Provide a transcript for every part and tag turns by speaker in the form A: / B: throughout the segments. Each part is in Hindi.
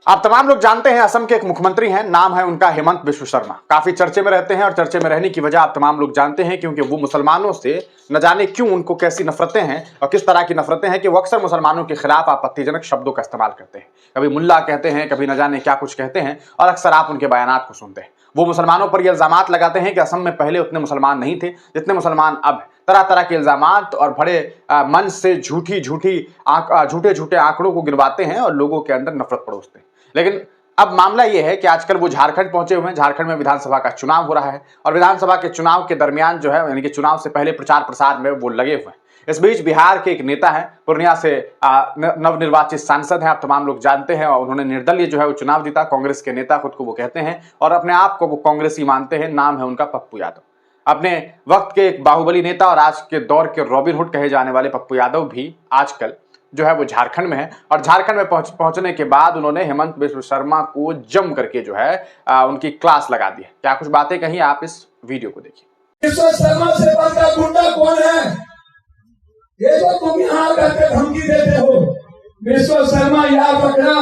A: आप तमाम लोग जानते हैं असम के एक मुख्यमंत्री हैं, नाम है उनका हेमंत बिश्व शर्मा। काफी चर्चे में रहते हैं और चर्चे में रहने की वजह आप तमाम लोग जानते हैं क्योंकि वो मुसलमानों से न जाने क्यों उनको कैसी नफरतें हैं और किस तरह की नफरतें हैं कि वो अक्सर मुसलमानों के खिलाफ आपत्तिजनक शब्दों का इस्तेमाल करते हैं। कभी मुल्ला कहते हैं, कभी न जाने क्या कुछ कहते हैं और अक्सर आप उनके बयानात को सुनते हैं। वो मुसलमानों पर यह इल्जामात लगाते हैं कि असम में पहले उतने मुसलमान नहीं थे जितने मुसलमान अब हैं। तरह तरह के इल्जामात और बड़े मन से झूठे झूठे आंकड़ों को गिनवाते हैं और लोगों के अंदर नफरत परोसते हैं। लेकिन अब मामला यह है कि आजकल वो झारखंड पहुंचे हुए हैं। झारखंड में विधानसभा का चुनाव हो रहा है और विधानसभा के चुनाव के दरमियान जो है, यानी कि चुनाव से पहले प्रचार प्रसार में वो लगे हुए हैं। इस बीच बिहार के एक नेता हैं, पूर्णिया से नवनिर्वाचित सांसद हैं, आप तमाम लोग जानते हैं, और उन्होंने निर्दलीय जो है वो चुनाव जीता। कांग्रेस के नेता खुद को वो कहते हैं और अपने आप को वो कांग्रेसी मानते हैं। नाम है उनका पप्पू यादव। अपने वक्त के एक बाहुबली नेता और आज के दौर के रॉबिन हुड कहे जाने वाले पप्पू यादव भी आजकल जो है वो झारखंड में है और झारखंड में पहुंचने के बाद उन्होंने हेमंत बिश्व शर्मा को जम करके जो है उनकी क्लास लगा दी है। क्या कुछ बातें कही, आप इस वीडियो को देखिए।
B: बिश्व शर्मा से बड़ा गुंडा कौन है? ये जो तुम यहाँ करके धमकी देते हो, बिश्व शर्मा याद रखना,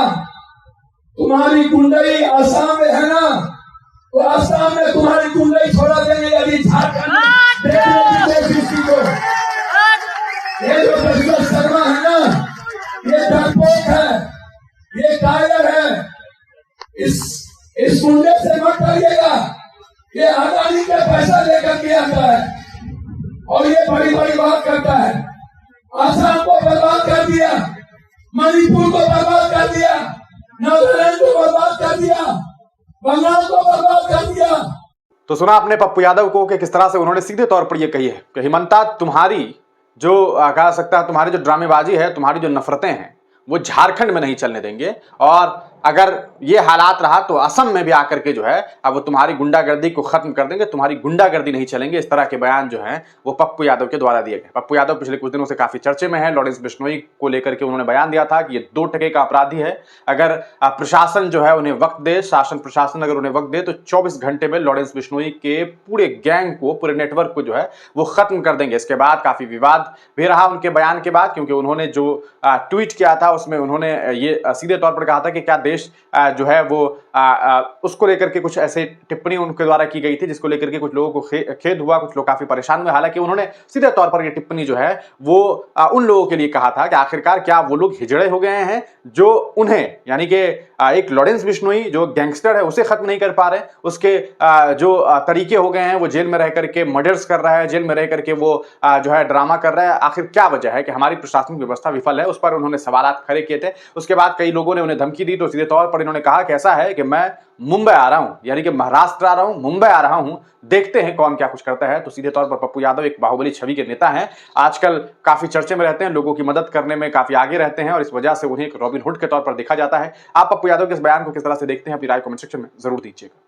B: तुम्हारी गुंडई आसाम में है ना, तो आसाम में तुम्हारी गुंडई छोड़ा देंगे यदि झारखंड ये जो बिश्व शर्मा है ना, ये डरपोक है, ये कायर है। इस गुंडे से मत करिएगा। ये अदानी के पैसा लेकर के आता है और ये बड़ी बड़ी बात करता है। आसाम को बर्बाद कर दिया, मणिपुर को बर्बाद कर दिया, नागालैंड को बर्बाद कर दिया, बंगाल को बर्बाद कर दिया।
A: तो सुना आपने पप्पू यादव को कि किस तरह से उन्होंने सीधे तौर पर यह कही है कि हिमंता, तुम्हारी जो कहा सकता है, तुम्हारी जो ड्रामेबाजी है, तुम्हारी जो नफरतें हैं, वो झारखंड में नहीं चलने देंगे और अगर ये हालात रहा तो असम में भी आकर के जो है अब वो तुम्हारी गुंडागर्दी को खत्म कर देंगे, तुम्हारी गुंडागर्दी नहीं चलेंगे। इस तरह के बयान जो हैं वो पप्पू यादव के द्वारा दिए गए। पप्पू यादव पिछले कुछ दिनों से काफी चर्चे में है। लॉरेंस बिश्नोई को लेकर के उन्होंने बयान दिया था कि ये 2 टके का अपराधी है। अगर प्रशासन जो है उन्हें वक्त दे, शासन प्रशासन अगर उन्हें वक्त दे तो 24 घंटे में लॉरेंस बिश्नोई के पूरे गैंग को, पूरे नेटवर्क को जो है वो खत्म कर देंगे। इसके बाद काफी विवाद भी रहा उनके बयान के बाद, क्योंकि उन्होंने जो ट्वीट किया था उसमें उन्होंने ये सीधे तौर पर कहा था कि क्या देश जो है वो उसको लेकर के कुछ ऐसे टिप्पणी उनके द्वारा की गई थी जिसको लेकर के कुछ लोगों को खेद हुआ, कुछ लोग काफी परेशान हुए। हालांकि उन्होंने सीधे तौर पर ये टिप्पणी जो है वो उन लोगों के लिए कहा था कि आखिरकार क्या वो लोग हिजड़े हो गए हैं जो उन्हें, यानी कि एक लॉरेंस बिश्नोई जो गैंगस्टर है उसे खत्म नहीं कर पा रहे, उसके जो तरीके हो गए हैं, वो जेल में रह करके मर्डर्स कर रहा है, जेल में रह करके वो जो है ड्रामा कर रहा है। आखिर क्या वजह है कि हमारी प्रशासनिक व्यवस्था विफल है? उस पर उन्होंने सवालात खड़े किए थे। उसके बाद कई लोगों ने उन्हें धमकी दी तो सीधे तौर पर इन्होंने कहा कि ऐसा है कि मैं मुंबई आ रहा हूं, यानी कि महाराष्ट्र आ रहा हूं, मुंबई आ रहा हूं, देखते हैं कौन क्या कुछ करता है। तो सीधे तौर पर पप्पू यादव एक बाहुबली छवि के नेता हैं, आजकल काफी चर्चे में रहते हैं, लोगों की मदद करने में काफी आगे रहते हैं और इस वजह से उन्हें एक रॉबिन हुड के तौर पर देखा जाता है। आप पप्पू यादव के इस बयान को किस तरह से देखते हैं, अपनी राय कमेंट सेक्शन में जरूर दीजिएगा।